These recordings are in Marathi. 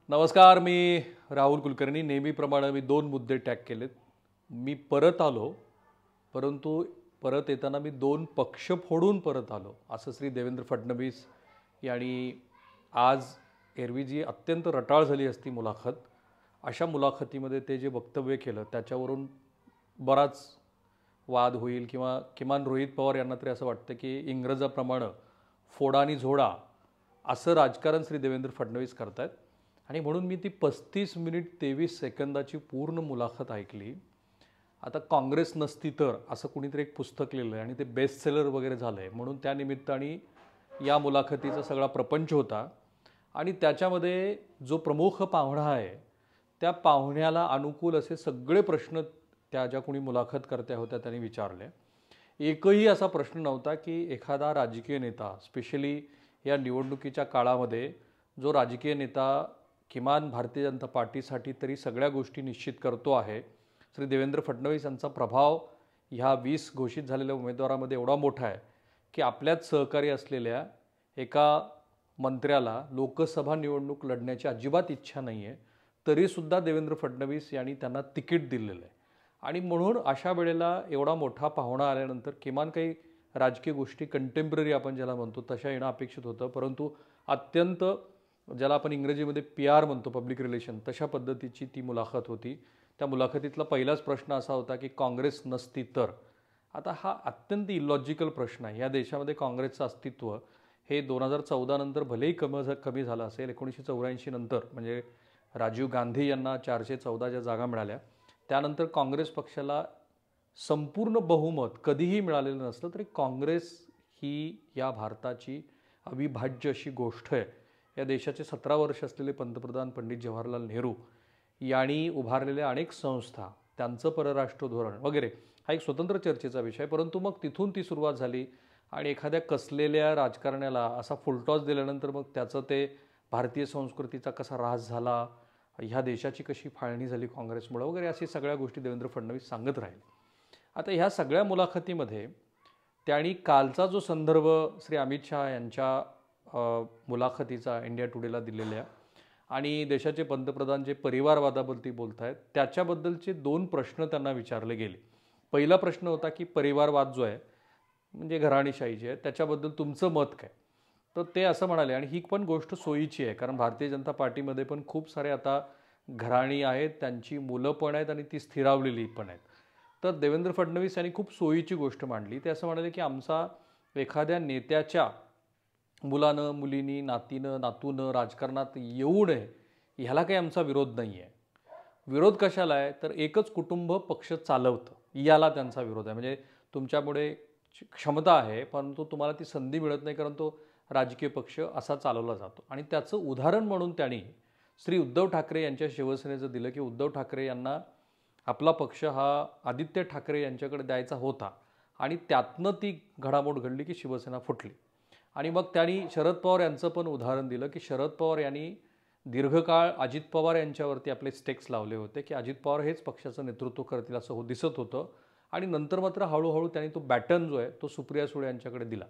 नमस्कार. मी राहुल कुलकर्णी. नेहमीप्रमाणे मी दोन मुद्दे टॅग केलेत. मी परत आलो, परंतु परत येताना मी दोन पक्ष फोडून परत आलो असं श्री देवेंद्र फडणवीस यांनी आज एरवी जी अत्यंत रटाळ झाली असती मुलाखत, अशा मुलाखतीमध्ये ते जे वक्तव्य केलं त्याच्यावरून बराच वाद होईल किंवा किमान रोहित पवार यांना तरी असं वाटतं की इंग्रजाप्रमाणे फोडा आणि झोडा असं राजकारण श्री देवेंद्र फडणवीस करतायत. आणि म्हणून मी ती 35 मिनिट 23 सेकंदाची पूर्ण मुलाखत ऐकली. आता काँग्रेस नसती तर असं कुणीतरी एक पुस्तक लिहिलं आहे आणि ते बेस्ट सेलर वगैरे झालं आहे, म्हणून त्या निमित्ताने या मुलाखतीचा सगळा प्रपंच होता. आणि त्याच्यामध्ये जो प्रमुख पाहुणा आहे त्या पाहुण्याला अनुकूल असे सगळे प्रश्न त्या ज्या कोणी मुलाखतकर्त्या होत्या त्यांनी विचारले. एकही असा प्रश्न नव्हता की एखादा राजकीय नेता, स्पेशली या निवडणुकीच्या काळामध्ये जो राजकीय नेता किमान भारतीय जनता पार्टीसाठी तरी सगळ्या गोष्टी निश्चित करतो आहे, श्री देवेंद्र फडणवीस यांचा प्रभाव ह्या 20 घोषित झालेल्या उमेदवारामध्ये एवढा मोठा आहे की आपल्याच सहकारी असलेल्या एका मंत्र्याला लोकसभा निवडणूक लढण्याची अजिबात इच्छा नाही आहे, तरीसुद्धा देवेंद्र फडणवीस यांनी त्यांना तिकीट दिलेलं आहे. आणि म्हणून अशा वेळेला एवढा मोठा पाहुणा आल्यानंतर किमान काही राजकीय गोष्टी कंटेम्पररी आपण ज्याला म्हणतो तशा येणं अपेक्षित होतं. परंतु अत्यंत ज्याला आपण इंग्रजीमध्ये PR म्हणतो, पब्लिक रिलेशन, तशा पद्धतीची ती मुलाखत होती. त्या मुलाखतीतला पहिलाच प्रश्न असा होता की काँग्रेस नसती तर. आता हा अत्यंत इलॉजिकल प्रश्न आहे. या देशामध्ये काँग्रेसचं अस्तित्व हे 2014 नंतर भलेही कमी झालं असेल, 1984 नंतर म्हणजे राजीव गांधी यांना 414 ज्या जागा मिळाल्या त्यानंतर काँग्रेस पक्षाला संपूर्ण बहुमत कधीही मिळालेलं नसलं तरी काँग्रेस ही या भारताची अविभाज्य अशी गोष्ट आहे. या देशाचे 17 वर्ष असलेले पंतप्रधान पंडित जवाहरलाल नेहरू यांनी उभारलेल्या अनेक संस्था, त्यांचं परराष्ट्र धोरण वगैरे हा एक स्वतंत्र चर्चेचा विषय. परंतु मग तिथून ती सुरुवात झाली आणि एखाद्या कसलेल्या राजकारण्याला असा फुलटॉस दिल्यानंतर मग त्याचं ते भारतीय संस्कृतीचा कसा ऱ्हास झाला, ह्या देशाची कशी फाळणी झाली काँग्रेसमुळे वगैरे अशी सगळ्या गोष्टी देवेंद्र फडणवीस सांगत राहिले. आता ह्या सगळ्या मुलाखतीमध्ये त्यांनी कालचा जो संदर्भ श्री अमित शहा यांच्या मुलाखतीचा इंडिया टुडेला दिलेल्या आणि देशाचे पंतप्रधान जे परिवारवादाबद्दल बोलत आहेत त्याच्याबद्दलचे दोन प्रश्न त्यांना विचारले गेले. पहिला प्रश्न होता की परिवारवाद जो आहे म्हणजे घराणीशाही आहे त्याच्याबद्दल तुमचं मत काय. तर ते असं म्हणाले, आणि ही पण गोष्ट सोयीची आहे कारण भारतीय जनता पार्टीमध्ये पण खूप सारे आता घराणी आहेत, त्यांची मुलं पण आहेत आणि ती स्थिरावलेली पण आहेत. तर देवेंद्र फडणवीस यांनी खूप सोयीची गोष्ट मांडली. ते असं म्हणाले की आमचा एखाद्या नेत्याच्या मुलानं, मुलीनी, नातीनं, नातूनं राजकारणात येऊ नये ह्याला काही आमचा विरोध नाही आहे. विरोध कशाला आहे तर एकच कुटुंब पक्ष चालवतं याला त्यांचा विरोध आहे. म्हणजे तुमच्यामुळे क्षमता आहे परंतु तुम्हाला ती संधी मिळत नाही कारण तो राजकीय पक्ष असा चालवला जातो. आणि त्याचं उदाहरण म्हणून त्यांनी श्री उद्धव ठाकरे यांच्या शिवसेनेचं दिलं की उद्धव ठाकरे यांना आपला पक्ष हा आदित्य ठाकरे यांच्याकडे द्यायचा होता आणि त्यातनं ती घडामोड घडली की शिवसेना फुटली. आणि मग त्यांनी शरद पवार यांचं पण उदाहरण दिलं की शरद पवार यांनी दीर्घकाळ अजित पवार यांच्यावरती आपले स्टेक्स लावले होते की अजित पवार हेच पक्षाचं नेतृत्व करतील असं दिसत होतं. आणि नंतर मात्र हळूहळू त्यांनी तो बॅटन जो आहे तो सुप्रिया सुळे यांच्याकडे दिला.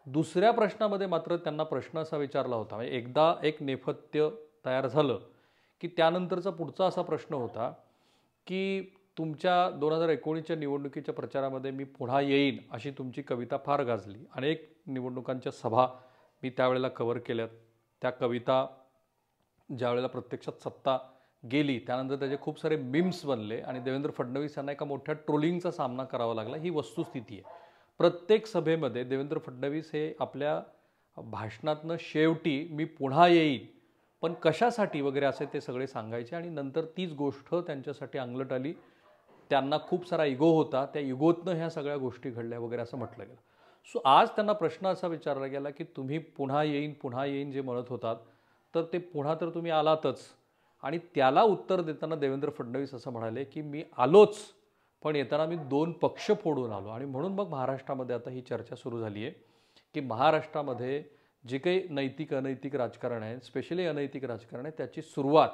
दुसऱ्या प्रश्नामध्ये मात्र त्यांना प्रश्न असा विचारला होता, म्हणजे एकदा एक नेपथ्य तयार झालं की त्यानंतरचा पुढचा असा प्रश्न होता की तुमच्या 2019च्या निवडणुकीच्या प्रचारामध्ये मी पुन्हा येईन अशी तुमची कविता फार गाजली. अनेक निवडणुकांच्या सभा मी त्यावेळेला कव्हर केल्यात. त्या कविता ज्यावेळेला प्रत्यक्षात सत्ता गेली त्यानंतर त्याचे खूप सारे मीम्स बनले आणि देवेंद्र फडणवीस यांना एका मोठ्या ट्रोलिंगचा सामना करावा लागला. ही वस्तुस्थिती आहे. प्रत्येक सभेमध्ये देवेंद्र फडणवीस हे आपल्या भाषणातनं शेवटी मी पुन्हा येईन पण कशासाठी वगैरे असे ते सगळे सांगायचे आणि नंतर तीच गोष्ट त्यांच्यासाठी अंगलट आली. त्यांना खूप सारा इगो होता, त्या इगोतनं ह्या सगळ्या गोष्टी घडल्या वगैरे असं म्हटलं गेलं. सो आज त्यांना प्रश्न असा विचारला गेला की तुम्ही पुन्हा येईन जे म्हणत होतात तर ते पुन्हा तर तुम्ही आलातच. आणि त्याला उत्तर देताना देवेंद्र फडणवीस असं म्हणाले की मी आलोच पण येताना मी 2 पक्ष फोडून आलो. आणि म्हणून मग महाराष्ट्रामध्ये आता ही चर्चा सुरू झाली आहे की महाराष्ट्रामध्ये जे काही नैतिक अनैतिक राजकारण आहे, स्पेशली अनैतिक राजकारण आहे, त्याची सुरुवात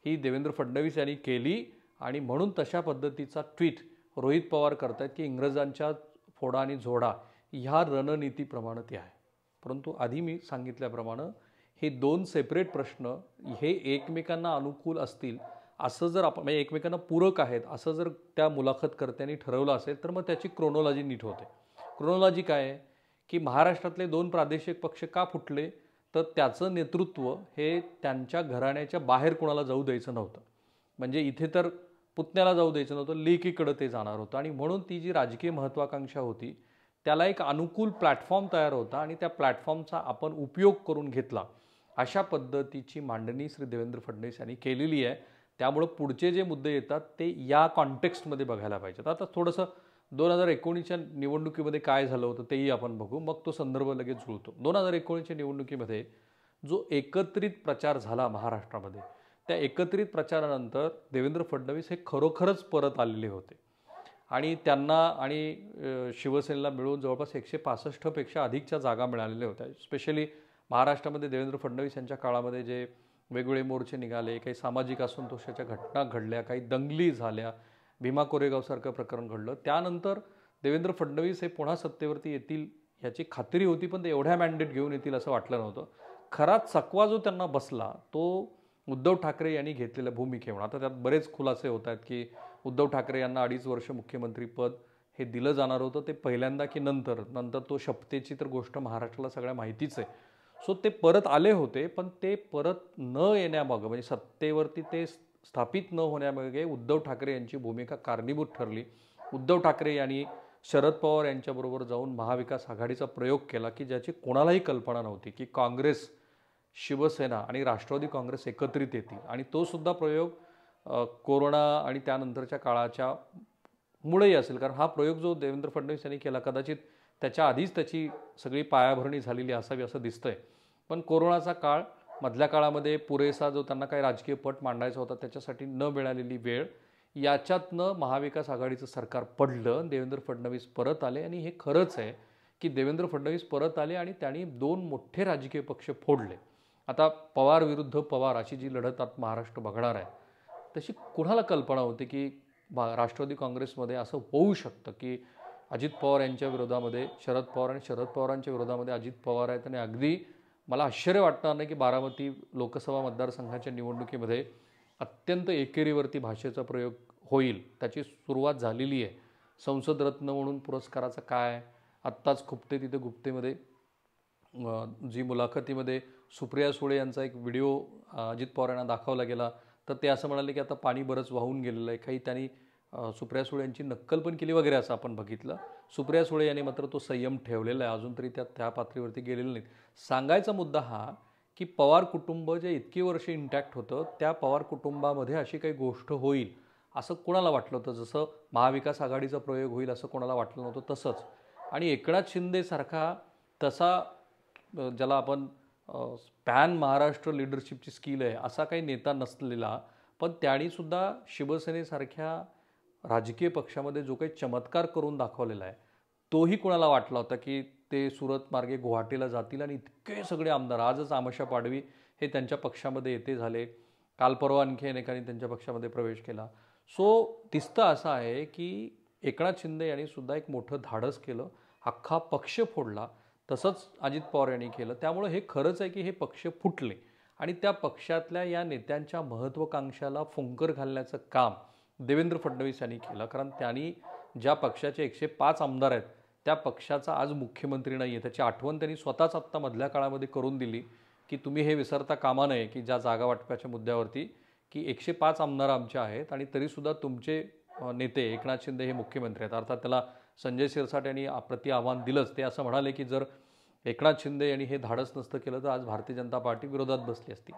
ही देवेंद्र फडणवीस यांनी केली. आणि म्हणून तशा पद्धतीचा ट्विट रोहित पवार करतात की इंग्रजांच्या फोडा आणि झोडा ह्या रणनीतीप्रमाणे ते आहे. परंतु आधी मी सांगितल्याप्रमाणे हे दोन सेपरेट प्रश्न हे एकमेकांना अनुकूल असतील असं जर आपण म्हणजे एकमेकांना पूरक आहेत असं जर त्या मुलाखतकर्त्यांनी ठरवलं असेल तर मग त्याची क्रोनॉलॉजी नीट होते. क्रोनॉलॉजी काय आहे की महाराष्ट्रातले दोन प्रादेशिक पक्ष का फुटले, तर त्याचं नेतृत्व हे त्यांच्या घराण्याच्या बाहेर कोणाला जाऊ द्यायचं नव्हतं. म्हणजे इथे तर पुतण्याला जाऊ द्यायचं नव्हतं, लेकीकडं ते जाणार होतं आणि म्हणून ती जी राजकीय महत्त्वाकांक्षा होती त्याला एक अनुकूल प्लॅटफॉर्म तयार होता आणि त्या प्लॅटफॉर्मचा आपण उपयोग करून घेतला. अशा पद्धतीची मांडणी श्री देवेंद्र फडणवीस यांनी केलेली आहे. त्यामुळं पुढचे जे मुद्दे येतात ते या कॉन्टेक्स्टमध्ये बघायला पाहिजेत. आता थोडंसं 2019च्या निवडणुकीमध्ये काय झालं होतं तेही आपण बघू, मग तो संदर्भ लगेच जुळतो. 2019च्या निवडणुकीमध्ये जो एकत्रित प्रचार झाला महाराष्ट्रामध्ये, त्या एकत्रित प्रचारानंतर देवेंद्र फडणवीस हे खरोखरच परत आलेले होते आणि त्यांना आणि शिवसेनेला मिळून जवळपास 165 पेक्षा अधिकच्या जागा मिळालेल्या होत्या. स्पेशली महाराष्ट्रामध्ये देवेंद्र फडणवीस यांच्या काळामध्ये जे वेगवेगळे मोर्चे निघाले, काही सामाजिक असंतोषाच्या घटना घडल्या, काही दंगली झाल्या, भीमा कोरेगावसारखं प्रकरण घडलं. त्यानंतर देवेंद्र फडणवीस हे पुन्हा सत्तेवरती येतील ह्याची खात्री होती, पण ते एवढ्या मॅन्डेट घेऊन येतील असं वाटलं नव्हतं. खरा चकवा जो त्यांना बसला तो उद्धव ठाकरे यांनी घेतलेल्या भूमिकेवर. आता त्यात बरेच खुलासे होत आहेत की उद्धव ठाकरे यांना 2.5 वर्ष मुख्यमंत्रीपद हे दिलं जाणार होतं, ते पहिल्यांदा की नंतर तो शपथेची तर गोष्ट महाराष्ट्राला सगळ्या माहितीच आहे. सो ते परत आले होते, पण ते परत न येण्यामागं म्हणजे सत्तेवरती ते स्थापित न होण्यामागे उद्धव ठाकरे यांची भूमिका कारणीभूत ठरली. उद्धव ठाकरे यांनी शरद पवार यांच्याबरोबर जाऊन महाविकास आघाडीचा प्रयोग केला की ज्याची कोणालाही कल्पना नव्हती की काँग्रेस, शिवसेना आणि राष्ट्रवादी काँग्रेस एकत्रित येतील. आणि तो सुद्धा प्रयोग कोरोना आणि त्यानंतरच्या काळाच्या मुळेही असेल, कारण हा प्रयोग जो देवेंद्र फडणवीस यांनी केला कदाचित त्याच्या आधीच त्याची सगळी पायाभरणी झालेली असावी असं दिसतंय. पण कोरोनाचा काळ, मधल्या काळामध्ये पुरेसा जो त्यांना काही राजकीय पट मांडायचा होता त्याच्यासाठी न मिळालेली वेळ, याच्यातनं महाविकास आघाडीचं सरकार पडलं, देवेंद्र फडणवीस परत आले. आणि हे खरंच आहे की देवेंद्र फडणवीस परत आले आणि त्यांनी दोन मोठे राजकीय पक्ष फोडले. आता पवार विरुद्ध पवार अशी जी लढत आता महाराष्ट्र बघणार आहे, तशी कुणाला कल्पना होती की राष्ट्रवादी काँग्रेसमध्ये असं होऊ शकतं की अजित पवार यांच्या विरोधामध्ये शरद पवार आणि शरद पवारांच्या विरोधामध्ये अजित पवार आहेत. आणि अगदी मला आश्चर्य वाटणार नाही की बारामती लोकसभा मतदारसंघाच्या निवडणुकीमध्ये अत्यंत एकेरीवरती भाषेचा प्रयोग होईल. त्याची सुरुवात झालेली आहे. संसद रत्न म्हणून पुरस्काराचं काय, आत्ताच खुपते तिथे गुप्तेमध्ये जी मुलाखतीमध्ये सुप्रिया सुळे यांचा एक व्हिडिओ अजित पवार यांना दाखवला गेला, तर ते असं म्हणाले की आता पाणी बरंच वाहून गेलेलं आहे. काही त्यांनी सुप्रिया सुळे यांची नक्कल पण केली वगैरे असं आपण बघितलं. सुप्रिया सुळे यांनी मात्र तो संयम ठेवलेला आहे, अजून तरी त्या पातळीवरती गेलेलं नाहीत. सांगायचा मुद्दा हा की पवार कुटुंब जे इतकी वर्ष इंटॅक्ट होतं, त्या पवार कुटुंबामध्ये अशी काही गोष्ट होईल असं कोणाला वाटलं होतं. जसं महाविकास आघाडीचा प्रयोग होईल असं कोणाला वाटलं नव्हतं तसंच. आणि एकनाथ शिंदेसारखा तसा ज्याला आपण पॅन महाराष्ट्र लिडरशिपची स्किल आहे असा काही नेता नसलेला, पण त्यांनीसुद्धा शिवसेनेसारख्या राजकीय पक्षामध्ये जो काही चमत्कार करून दाखवलेला आहे, तोही कुणाला वाटला होता की ते सुरत मार्गे गुवाहाटीला जातील आणि इतके सगळे आमदार, आजच आमशा पाडवी हे त्यांच्या पक्षामध्ये येते झाले, काल परवा आणखी एकाने त्यांच्या पक्षामध्ये प्रवेश केला. सो दिसतं असं आहे की एकनाथ शिंदे यांनी सुद्धा एक मोठं धाडस केलं, अख्खा पक्ष फोडला. तसंच अजित पवार यांनी केलं. त्यामुळे हे खरंच आहे की हे पक्ष फुटले आणि त्या पक्षातल्या या नेत्यांच्या महत्त्वाकांक्षाला फुंकर घालण्याचं काम देवेंद्र फडणवीस यांनी केलं. कारण त्यांनी ज्या पक्षाचे 105 आमदार आहेत त्या पक्षाचा आज मुख्यमंत्री नाही आहे, त्याची आठवण त्यांनी स्वतःच आत्ता मधल्या काळामध्ये करून दिली की तुम्ही हे विसरता कामा नये की ज्या जागा वाटपाच्या मुद्द्यावरती की 105 आमदार आमचे आहेत आणि तरीसुद्धा तुमचे नेते एकनाथ शिंदे हे मुख्यमंत्री आहेत. अर्थात त्याला संजय शिरसाट यांनी प्रति आव्हान दिलंच. ते असं म्हणाले की जर एकनाथ शिंदे यांनी हे धाडस नसतं केलं तर आज भारतीय जनता पार्टी विरोधात बसली असती.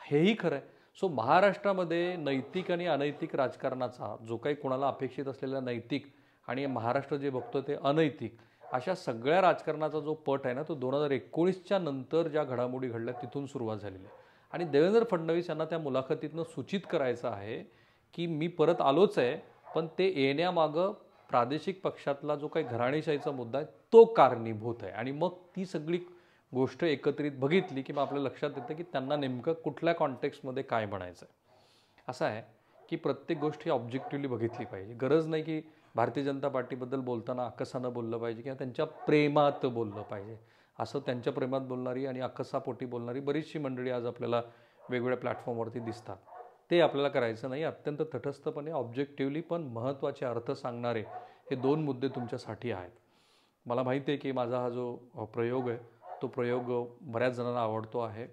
हेही खरं आहे. सो महाराष्ट्रामध्ये नैतिक आणि अनैतिक राजकारणाचा जो काही कोणाला अपेक्षित असलेला नैतिक आणि महाराष्ट्र जे बघतो ते अनैतिक, अशा सगळ्या राजकारणाचा जो पट आहे ना, तो 2019च्या नंतर ज्या घडामोडी घडल्या तिथून सुरुवात झालेली आहे. आणि देवेंद्र फडणवीस यांना त्या मुलाखतीतनं सूचित करायचं आहे की मी परत आलोच आहे, पण ते येण्यामागं प्रादेशिक पक्षातला जो काही घराणेशाहीचा मुद्दा आहे तो कारणीभूत आहे. आणि मग ती सगळी गोष्ट एकत्रित बघितली की मग आपल्या लक्षात येतं की त्यांना नेमकं कुठल्या कॉन्टेक्स्टमध्ये काय म्हणायचं आहे. असं आहे की प्रत्येक गोष्ट ही ऑब्जेक्टिव्हली बघितली पाहिजे. गरज नाही की भारतीय जनता पार्टीबद्दल बोलताना आकसानं बोललं पाहिजे किंवा त्यांच्या प्रेमात बोललं पाहिजे. असं त्यांच्या प्रेमात बोलणारी आणि अकस्सापोटी बोलणारी बरीचशी मंडळी आज आपल्याला वेगवेगळ्या प्लॅटफॉर्मवरती दिसतात. ते आपल्याला करायचं नाही. अत्यंत तटस्थपणे ऑब्जेक्टिव्हली पण महत्त्वाचे अर्थ सांगणारे हे 2 मुद्दे तुमच्यासाठी आहेत. मला माहिती आहे की माझा हा जो प्रयोग आहे तो प्रयोग बऱ्याच जणांना आवडतो आहे.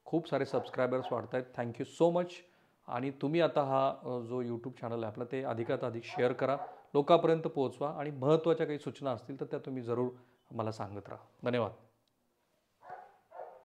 खूप सारे सबस्क्रायबर्स वाढत आहेत. Thank you so much. आणि तुम्ही आता हा जो यूट्यूब चॅनल आहे आपला ते अधिकात अधिक शेअर करा, लोकांपर्यंत पोहोचवा आणि महत्त्वाच्या काही सूचना असतील तर त्या तुम्ही जरूर मला सांगत राहा. धन्यवाद.